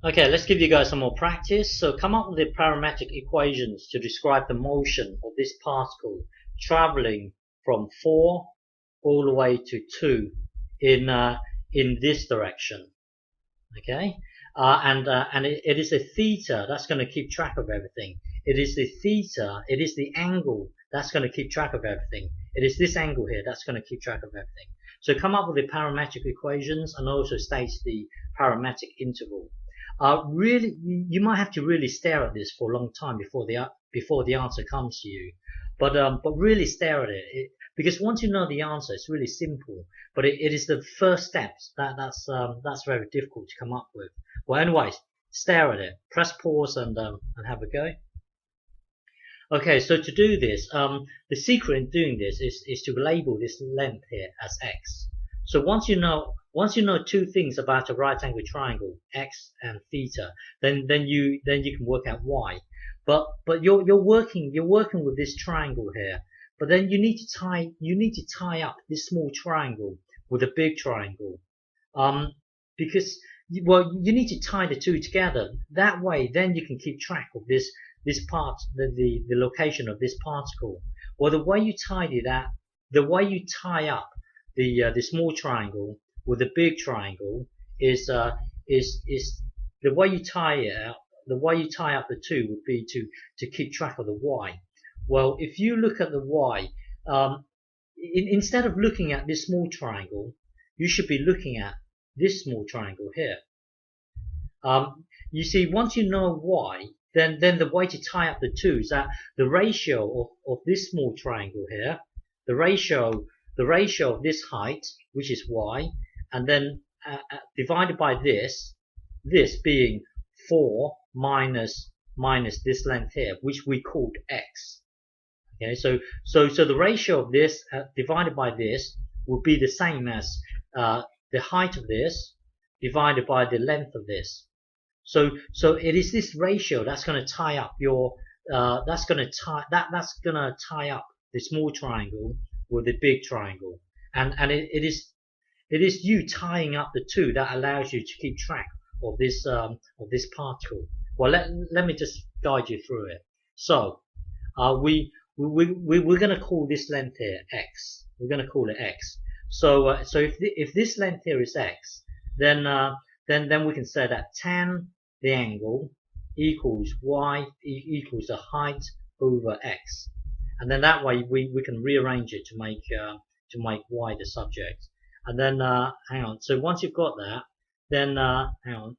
Okay, let's give you guys some more practice. So come up with the parametric equations to describe the motion of this particle traveling from 4 all the way to 2 in this direction. Okay, and it is a theta that's going to keep track of everything. It is the theta, it is the angle that's going to keep track of everything. It is this angle here that's going to keep track of everything. So come up with the parametric equations and also state the parametric interval. Really, you might have to really stare at this for a long time before the answer comes to you. But really stare at it, because once you know the answer, it's really simple. But it is the first steps that's very difficult to come up with. Well, anyways, stare at it, press pause, and have a go. Okay, so to do this, the secret in doing this is to label this length here as x. So once you know two things about a right angle triangle, x and theta, then you can work out y. But you're working with this triangle here. But then you need to tie up this small triangle with a big triangle, because you need to tie the two together. That way, then you can keep track of this part, the location of this particle. Well, the way you tie up the small triangle with the big triangle is the way you tie it out. The way you tie up the two would be to keep track of the y. Well, if you look at the y, instead of looking at this small triangle, you should be looking at this small triangle here. You see, once you know y, then the way to tie up the two is that the ratio of this small triangle here, the ratio of this height, which is y, and then divided by this being 4 minus this length here, which we called x. Okay, so the ratio of this divided by this will be the same as the height of this divided by the length of this. So it is this ratio that's going to tie up that's going to tie up the small triangle with the big triangle, and it is you tying up the two that allows you to keep track of this particle. Well, let me just guide you through it. So we're going to call this length here x. We're going to call it x. So if this length here is x, then we can say that tan the angle equals y equals the height over x, and then that way we can rearrange it to make y the subject. And then hang on. So once you've got that, then hang on.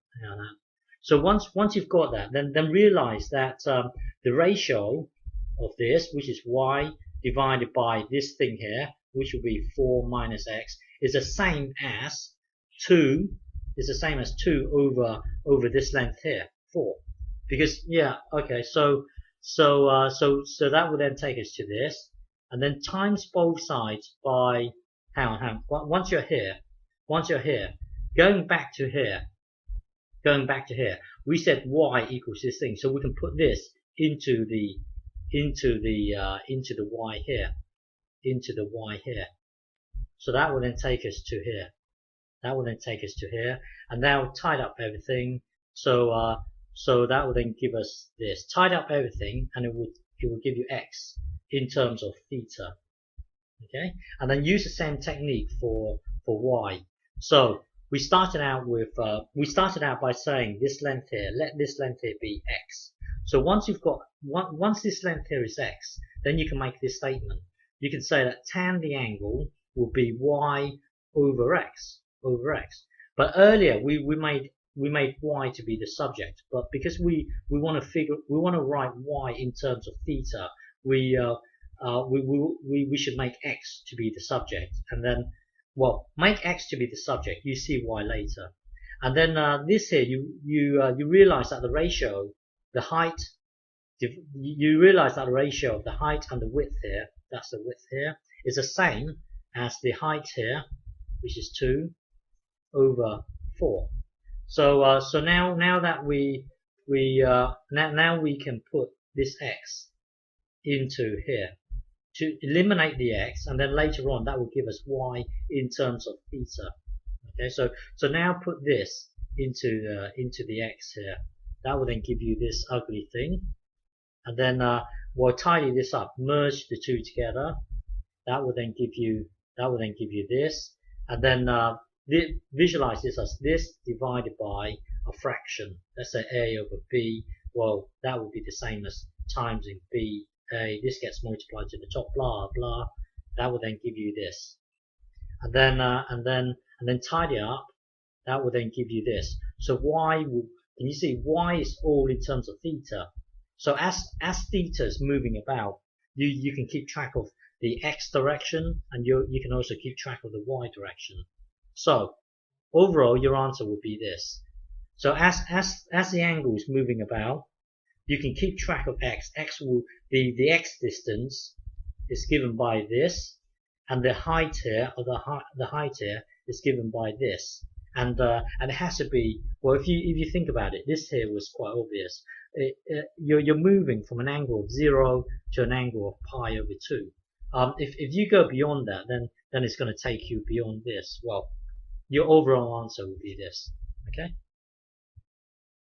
So once you've got that, then realize that the ratio of this, which is y divided by this thing here, which will be 4 minus x, is the same as 2 over this length here, 4. Because okay, so that will then take us to this, and then times both sides by hang on. Once you're here, going back to here, we said y equals this thing, so we can put this into the y here, so that will then take us to here. And now tied up everything. So that will then give us this. Tied up everything, and it will give you x in terms of theta. Okay, and then use the same technique for y. So we started out by saying this length here. Let this length here be x. So once this length here is x, then you can make this statement. You can say that tan the angle will be y over x. But earlier we made y to be the subject, but because we want to write y in terms of theta, we should make x to be the subject, and then make x to be the subject. You see y later, and then this here you realize that the ratio, the height, you realize that the ratio of the height and the width here, that's the width here, is the same as the height here, which is 2 over 4. So now that we can put this x into here to eliminate the x, and then later on that will give us y in terms of theta. Okay, so now put this into the x here. That will then give you this ugly thing, and then we'll tidy this up, merge the two together. That will then give you this, and then visualize this as this divided by a fraction. Let's say a over b. Well, that would be the same as times in b a. This gets multiplied to the top, blah blah. That will then give you this, and then tidy up. That will then give you this. So can you see y is all in terms of theta? So as theta is moving about, you can keep track of the x direction, and you can also keep track of the y direction. So overall, your answer would be this. So as the angle is moving about, you can keep track of x. The x distance is given by this, and the height here, or the height here, is given by this. And it has to be, well, if you think about it, this here was quite obvious. You're moving from an angle of 0 to an angle of pi over 2. If you go beyond that, then it's going to take you beyond this. Well, your overall answer will be this. Okay.